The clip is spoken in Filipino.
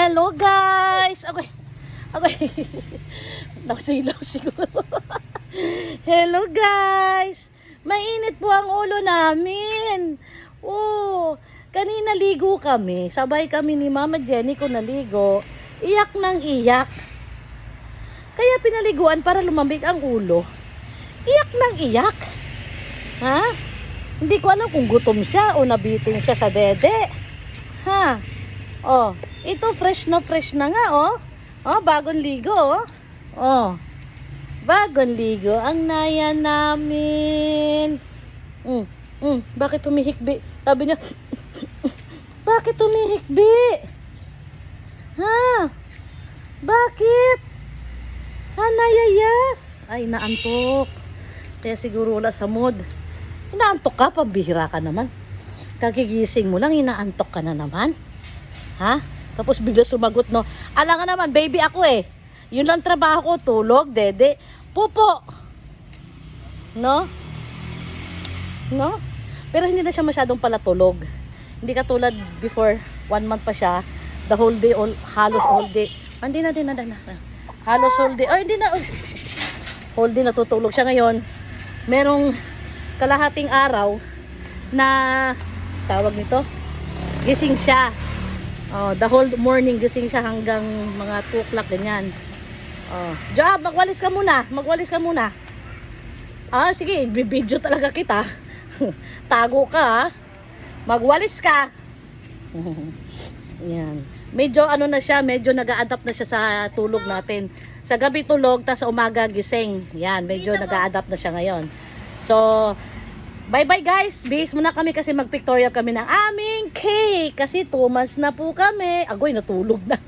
Hello guys! Okay. Nasilaw siguro. Hello guys! Mainit po ang ulo namin. Oh, kanina ligo kami. Sabay kami ni Mama Jenny ko naligo. Iyak ng iyak. Kaya pinaliguan para lumambig ang ulo. Iyak ng iyak. Ha? Hindi ko alam kung gutom siya o nabitin siya sa dede. Ha? Oh, ito fresh na nga, oh. Oh, bagong ligo, oh. Oh. Bagong ligo ang naya namin. Bakit humihikbi? Sabi niya, bakit humihikbi? Ha? Bakit? Hanayaya? Ay, naantok. Kaya siguro wala sa mood. Inaantok ka, pambihira ka naman. Kagigising mo lang, inaantok ka na naman. Ha? Tapos bigla sumagot, no? Alam nga naman, baby ako eh. Yun lang trabaho ko, tulog, dede, pupo. No? No? Pero hindi na siya masyadong palatulog. Hindi katulad before, 1 month pa siya, the whole day, halos all day. Hindi na. Halos all day. Ay, hindi na. Whole day natutulog siya ngayon. Merong kalahating araw na tawag nito, gising siya. Oh, the whole morning gising siya hanggang mga 2 o'clock ganyan. Oh, Joab, magwalis ka muna. Ah, sige, i-video talaga kita. Tago ka, ha? Magwalis ka. Yan. Medyo ano na siya, medyo nag-a-adapt na siya sa tulog natin. Sa gabi tulog, tas sa umaga gising. Yan, medyo nag-a-adapt na siya ngayon. So, bye-bye guys. Bihis muna kami kasi mag-pictorial kami ng aming cake. Kasi 2 months na po kami. Agoy, natulog na.